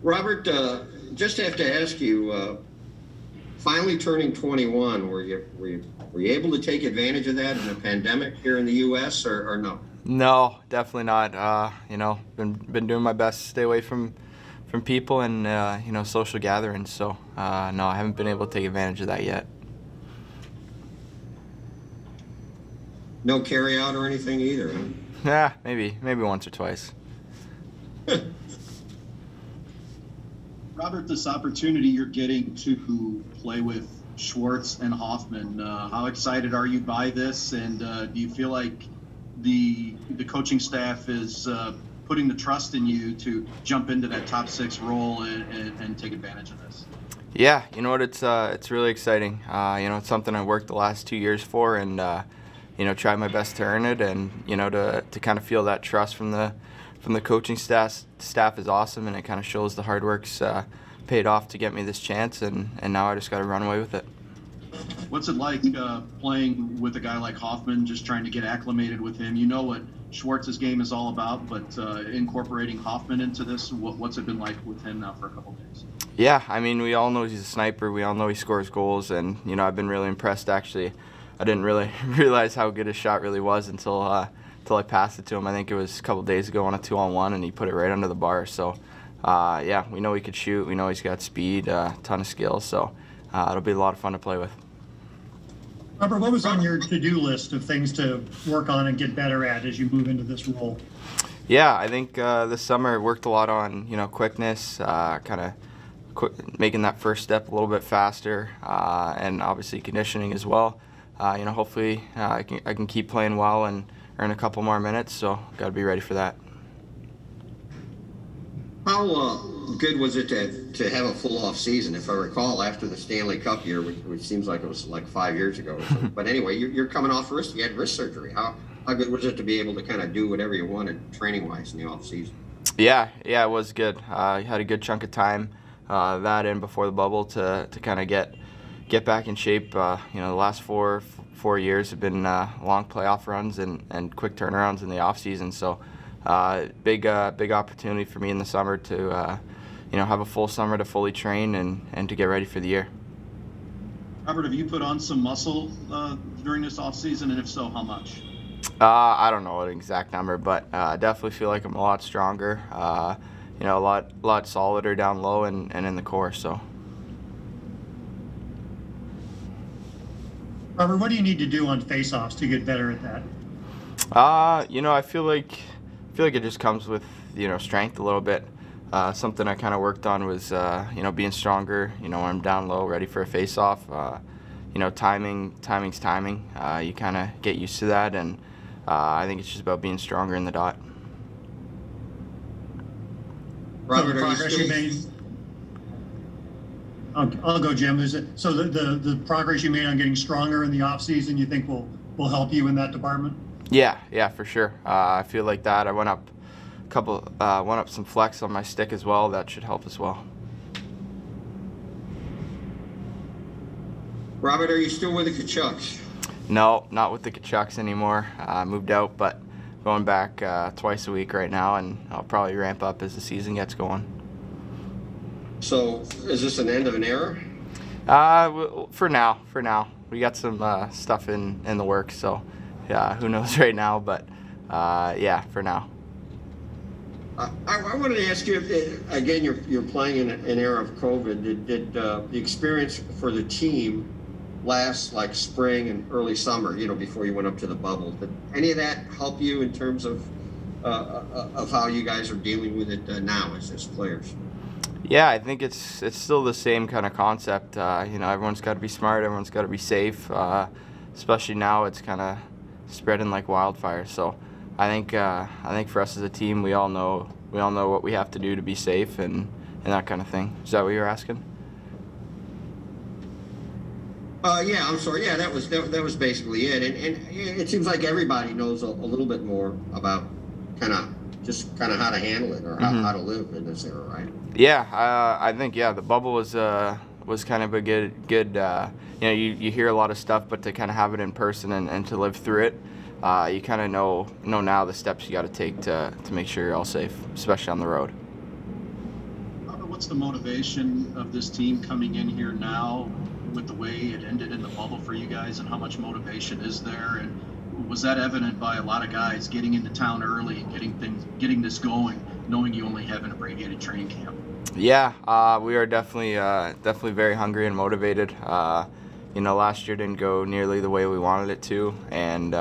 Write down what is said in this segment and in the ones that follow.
Robert, just have to ask you, finally turning 21, were you able to take advantage of that in the pandemic here in the U.S. or no? No, definitely not. Been doing my best to stay away from people and social gatherings. So no, I haven't been able to take advantage of that yet. No carry out or anything either. Yeah, maybe once or twice. Robert, this opportunity you're getting to play with Schwartz and Hoffman, how excited are you by this? And do you feel like the coaching staff is putting the trust in you to jump into that top six role and take advantage of this? Yeah, you know what? It's really exciting. It's something I worked the last 2 years for, and tried my best to earn it, and to kind of feel that trust from the coaching staff is awesome, and it kind of shows the hard work's paid off to get me this chance, and now I just got to run away with it. What's it like playing with a guy like Hoffman, just trying to get acclimated with him? You know what Schwartz's game is all about, but incorporating Hoffman into this, what's it been like with him now for a couple of days? Yeah, I mean, we all know he's a sniper. We all know he scores goals, and I've been really impressed. Actually, I didn't really realize how good his shot really was until I passed it to him. I think it was a couple of days ago on a 2-on-1, and he put it right under the bar. So, yeah, we know he could shoot. We know he's got speed, a ton of skill. So it'll be a lot of fun to play with. Robert, what was on your to-do list of things to work on and get better at as you move into this role? Yeah, I think this summer I worked a lot on quickness, kind of making that first step a little bit faster, and obviously conditioning as well. Hopefully I can keep playing well and earn a couple more minutes, so got to be ready for that. How good was it to have a full off season? If I recall, after the Stanley Cup year, which seems like it was like 5 years ago. But anyway, you're coming off wrist. You had wrist surgery. How good was it to be able to kind of do whatever you wanted training wise in the off season? Yeah, it was good. I had a good chunk of time that in before the bubble to kind of get back in shape. The last four years have been long playoff runs and quick turnarounds in the off season. So big opportunity for me in the summer to have a full summer to fully train and to get ready for the year. Robert, have you put on some muscle during this off season, and if so, how much? I don't know an exact number, but I definitely feel like I'm a lot stronger. A lot solider down low and in the core. So. Robert, what do you need to do on face-offs to get better at that? I feel like it just comes with strength a little bit. Something I kind of worked on was being stronger. When I'm down low, ready for a face-off. Timing's timing. You kind of get used to that, and I think it's just about being stronger in the dot. Robert, the progress you made. I'll go, Jim. So the progress you made on getting stronger in the off season, you think will help you in that department? Yeah, for sure. I feel like that. I went up some flex on my stick as well. That should help as well. Robert, are you still with the Kachucks? No, not with the Kachucks anymore. I moved out, but going back twice a week right now, and I'll probably ramp up as the season gets going. So, is this an end of an era? For now. We got some stuff in the works, so yeah, who knows right now, but yeah, for now. I wanted to ask you, again, you're playing in an era of COVID. Did the experience for the team last like spring and early summer, before you went up to the bubble? Did any of that help you in terms of how you guys are dealing with it now as players? Yeah, I think it's still the same kind of concept. Everyone's got to be smart. Everyone's got to be safe. Especially now, it's kind of spreading like wildfire. So, I think for us as a team, we all know what we have to do to be safe and that kind of thing. Is that what you're asking? Yeah, I'm sorry. Yeah, that was basically it. And it seems like everybody knows a little bit more about kind of how to handle it or how to live in this era, right? Yeah, I think the bubble was kind of a good. You hear a lot of stuff, but to kind of have it in person and to live through it, you kind of know now the steps you got to take to make sure you're all safe, especially on the road. what's the motivation of this team coming in here now with the way it ended in the bubble for you guys, and how much motivation is there? And was that evident by a lot of guys getting into town early, getting this going, knowing you only have an abbreviated training camp? Yeah, we are definitely very hungry and motivated. Last year didn't go nearly the way we wanted it to, and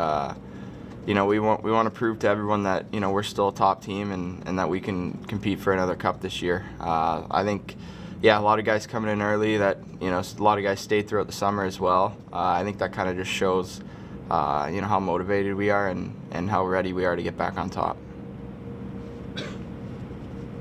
we want to prove to everyone that we're still a top team and that we can compete for another cup this year. I think, a lot of guys coming in early. That a lot of guys stayed throughout the summer as well. I think that kind of just shows how motivated we are and how ready we are to get back on top.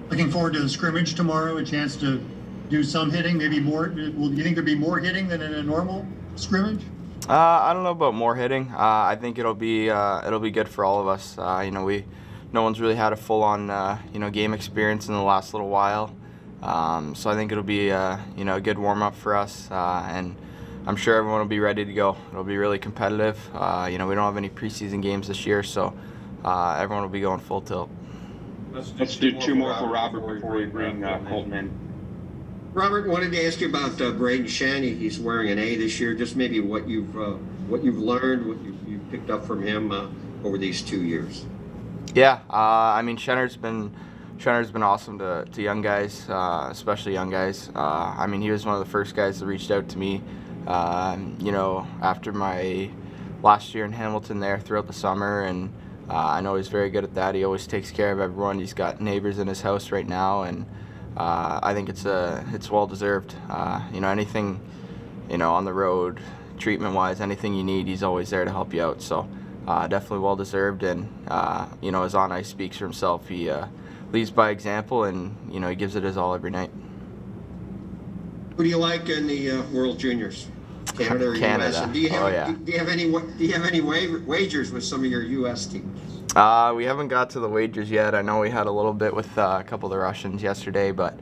Looking forward to the scrimmage tomorrow, a chance to do some hitting, maybe more. Do you think there'll be more hitting than in a normal scrimmage? I don't know about more hitting. I think it'll be good for all of us. No one's really had a full-on game experience in the last little while, so I think it'll be a good warm-up for us, and I'm sure everyone will be ready to go. It'll be really competitive. We don't have any preseason games this year, so everyone will be going full tilt. Let's do two more for Robert before we bring Colton in. Robert, wanted to ask you about Braden Shanny. He's wearing an A this year. Just maybe what you've learned, what you picked up from him over these 2 years. Yeah, Shenner's been awesome to young guys, especially young guys. He was one of the first guys that reached out to me, after my last year in Hamilton there throughout the summer, and I know he's very good at that. He always takes care of everyone. He's got neighbors in his house right now, and I think it's well deserved. Anything, on the road, treatment-wise, anything you need, he's always there to help you out. So definitely well deserved, and his on ice speaks for himself. He leads by example, and he gives it his all every night. Who do you like in the World Juniors? Canada or US? And do you have any wagers with some of your US teams? We haven't got to the wagers yet. I know we had a little bit with a couple of the Russians yesterday, but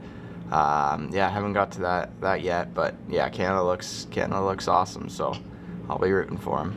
haven't got to that yet. But Canada looks awesome, so I'll be rooting for them.